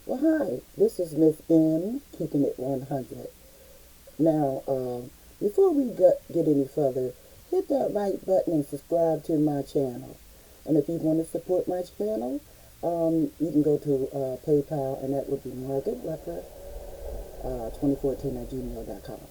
Well, hi, this is Miss M, keeping it 100. Now, before we get any further, hit that like button and subscribe to my channel. And if you want to support my channel, you can go to PayPal, and that would be Margaret Rucker, 2014 at gmail.com.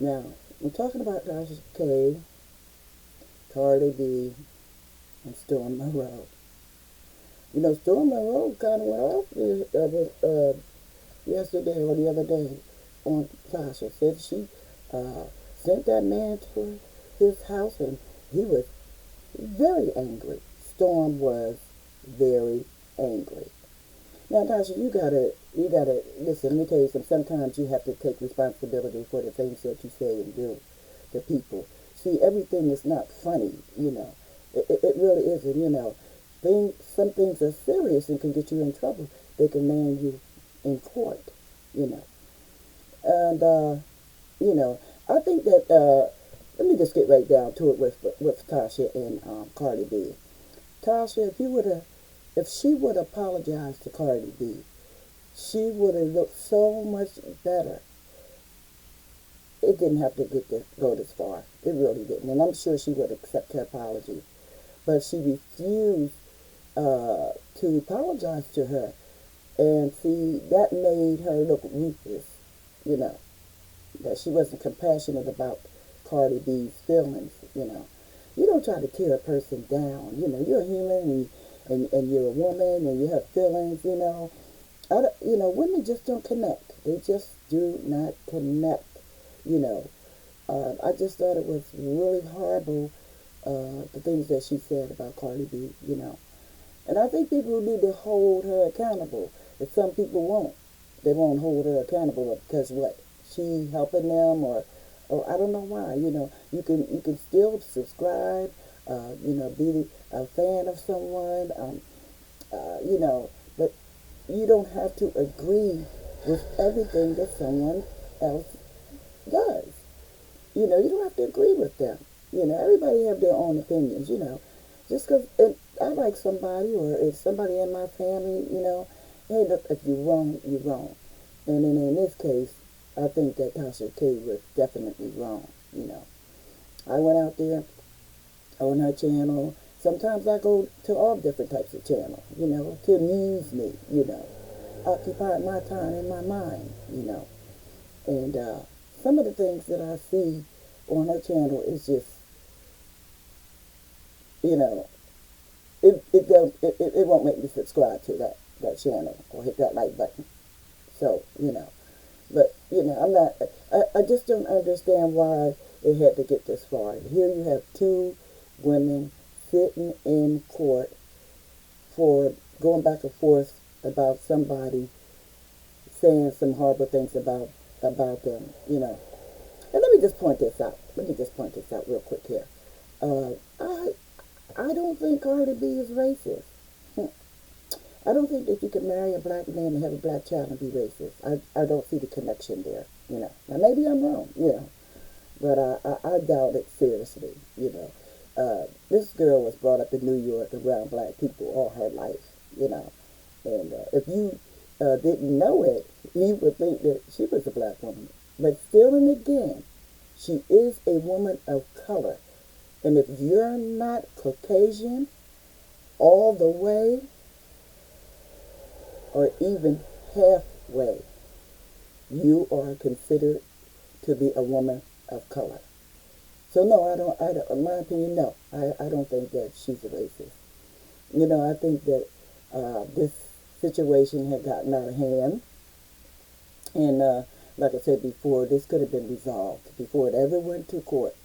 Now, we're talking about Tasha K, Cardi B, and Storm Monroe. You know, Storm Monroe kind of went off yesterday or the other day on Tasha. Said she uh, sent that man to his house, and he was very angry. Storm was very angry. Now, Tasha, you gotta listen. Let me tell you something. Sometimes you have to take responsibility for the things that you say and do to people. See, everything is not funny. It really isn't. Some things are serious and can get you in trouble. They can land you in court. You know, and you know, I think that let me just get right down to it with Tasha and Cardi B. Tasha, if she would apologize to Cardi B, she would have looked so much better. It didn't have to go this far. It really didn't, and I'm sure she would accept her apology. But she refused to apologize to her, and see that made her look ruthless. You know that she wasn't compassionate about Cardi B's feelings. You don't try to tear a person down. You're a human, and you're a woman, and you have feelings. Women just don't connect. They just do not connect. You know, I just thought it was really horrible, the things that she said about Cardi B. And I think people need to hold her accountable. If some people won't, they won't hold her accountable because what? She helping them, or I don't know why. You can still subscribe, be a fan of someone, but you don't have to agree with everything that someone else does. You don't have to agree with them. Everybody have their own opinions. Just because I like somebody, or it's somebody in my family, hey, look, if you're wrong, you're wrong. And then in this case, I think that Tasha K was definitely wrong. I went out there on her channel. Sometimes I go to all different types of channels, to amuse me, occupy my time and my mind. And some of the things that I see on her channel is just, you know, it won't make me subscribe to that channel or hit that like button. So, but, I'm not, I just don't understand why it had to get this far. Here you have two women sitting in court for going back and forth about somebody saying some horrible things about them. And let me just point this out. Let me just point this out real quick here. Uh, I I don't think Cardi B is racist. I don't think that you can marry a black man and have a black child and be racist. I don't see the connection there. Now maybe I'm wrong, but I doubt it seriously. This girl was brought up in New York around black people all her life. And if you didn't know it, you would think that she was a black woman. But still and again, she is a woman of color. And if you're not Caucasian all the way, or even halfway, you are considered to be a woman of color. So no, in my opinion, no, I don't think that she's a racist. I think that this situation had gotten out of hand, and like I said before, this could have been resolved before it ever went to court.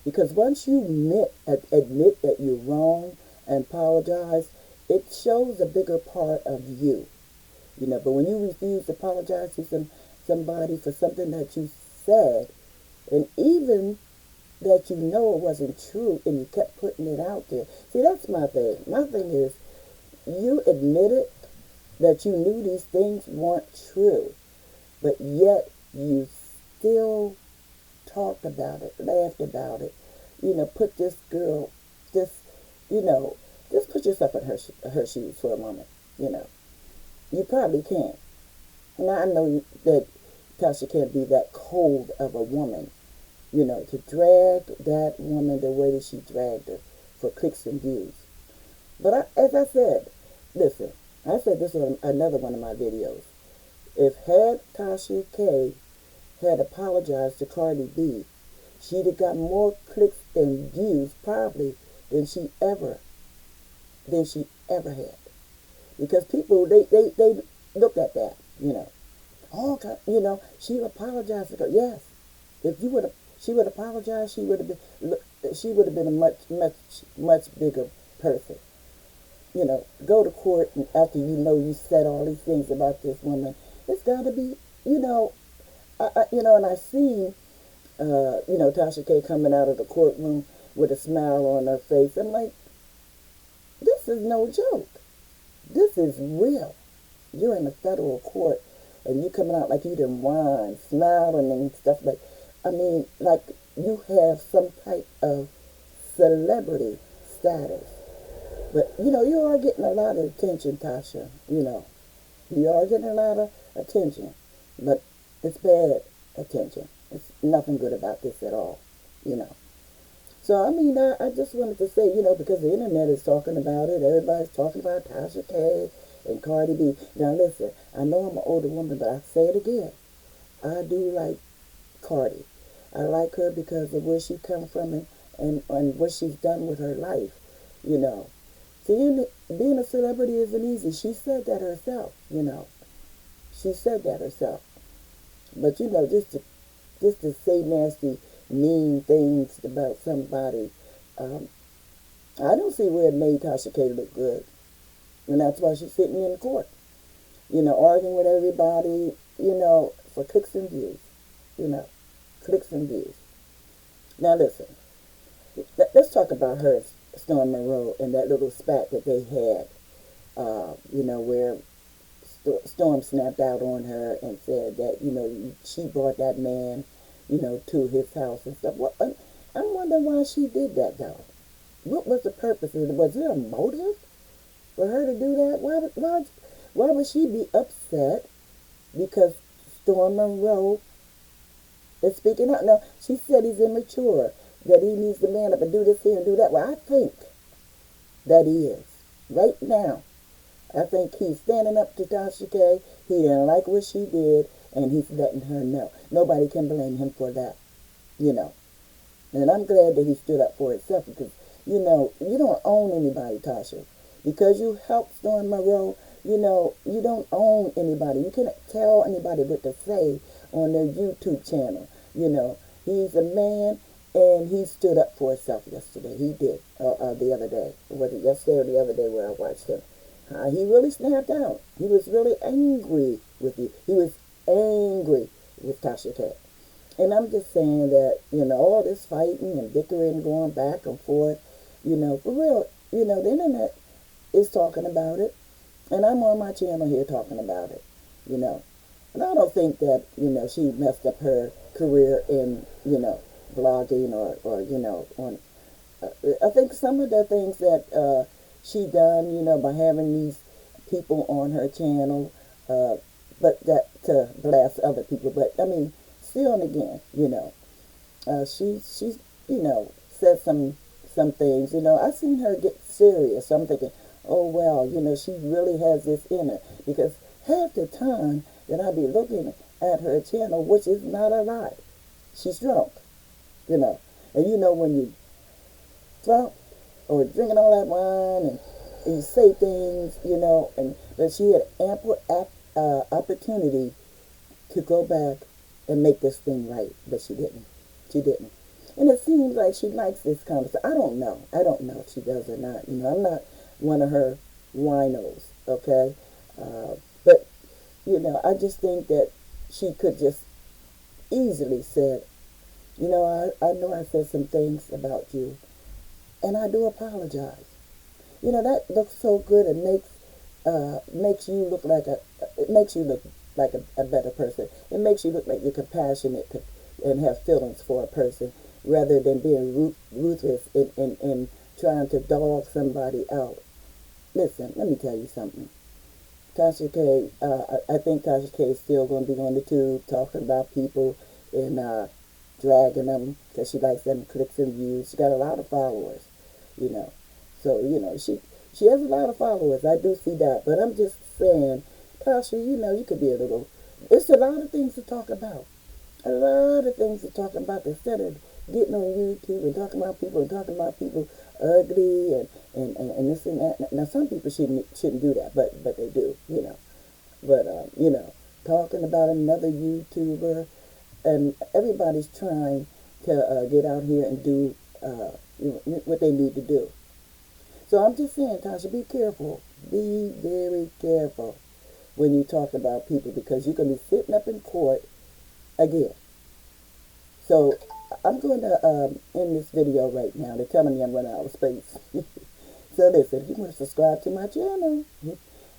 Because once you admit that you're wrong and apologize, it shows a bigger part of you. But when you refuse to apologize to somebody for something that you said, and even that you know it wasn't true, and you kept putting it out there. See, that's my thing. My thing is, you admitted that you knew these things weren't true, but yet you still talked about it, laughed about it. Put this girl, just, just put yourself in her shoes for a moment. You probably can't. Now I know that Tasha can't be that cold of a woman, to drag that woman the way that she dragged her for clicks and views. But as I said, listen, I said this on another one of my videos. If had Tasha K had apologized to Cardi B, she'd have got more clicks and views probably than she ever had. Because people they looked at that. Oh God, she apologized to her. Yes. If you would have she would apologize, she would have been a much bigger person. Go to court and after you said all these things about this woman. It's gotta be, you know, and I seen Tasha K coming out of the courtroom with a smile on her face. I'm like, this is no joke. This is real. You're in a federal court and you coming out like you done wine, smiling and stuff like you have some type of celebrity status. But you are getting a lot of attention, Tasha. You are getting a lot of attention, but it's bad attention. It's nothing good about this at all. You know. So I just wanted to say, because the internet is talking about it, everybody's talking about Tasha K and Cardi B. Now listen, I know I'm an older woman, but I say it again. I do like Cardi. I like her because of where she come from and what she's done with her life. Being a celebrity isn't easy. She said that herself. She said that herself. But just to say nasty, mean things about somebody, I don't see where it made Tasha K look good. And that's why she's sitting in court, arguing with everybody, for clicks and views, clicks and views. Now listen, let's talk about her, Storm Monroe, and that little spat that they had, where Storm snapped out on her and said that, she brought that man, to his house and stuff. I'm wondering why she did that, though. What was the purpose of it? Was there a motive for her to do that? Why would she be upset because Storm Monroe is speaking out? No, she said he's immature, that he needs to man up and do this here and do that. Well, I think that he is. Right now, I think he's standing up to Tasha K. He didn't like what she did, and he's letting her know. Nobody can blame him for that, And I'm glad that he stood up for himself because, you don't own anybody, Tasha. Because you helped Storm Monroe, you don't own anybody. You can't tell anybody what to say on their YouTube channel. He's a man, and he stood up for himself yesterday. He did, the other day. Was it yesterday or the other day where I watched him? He really snapped out. He was really angry with you. He was angry with Tasha K. And I'm just saying that, all this fighting and bickering going back and forth, for real, the internet is talking about it. And I'm on my channel here talking about it, And I don't think that, she messed up her career in, blogging or on. I think some of the things that she done, by having these people on her channel, but that to blast other people. But still and again, she's said some things. I seen her get serious. So I'm thinking, oh well, she really has this in her because half the time that I be looking at her channel, which is not a lie, she's drunk. And when you drunk or drinking all that wine and you say things, but she had ample opportunity to go back and make this thing right, but she didn't. She didn't. And it seems like she likes this conversation. I don't know if she does or not. I'm not one of her winos, okay? But, I just think that she could just easily said, I know I said some things about you, and I do apologize. That looks so good. It makes you look like a better person. It makes you look like you're compassionate and have feelings for a person rather than being ruthless and trying to dog somebody out. Listen, let me tell you something. Tasha K, I think Tasha K is still going to be on the tube talking about people and dragging them because she likes them clicks and views. She got a lot of followers, you know. So, she has a lot of followers. I do see that. But I'm just saying, Tasha, you could be a little. It's a lot of things to talk about. A lot of things to talk about instead of getting on YouTube and talking about people ugly and this and that. Now, some people shouldn't do that, but they do. But talking about another YouTuber, and everybody's trying to get out here and do what they need to do. So I'm just saying, Tasha, be careful. Be very careful when you talk about people because you're going to be sitting up in court again. So I'm going to end this video right now. They're telling me I'm running out of space. So listen, if you want to subscribe to my channel,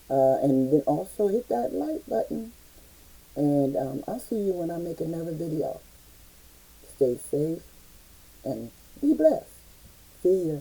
and then also hit that like button. And I'll see you when I make another video. Stay safe and be blessed. See ya.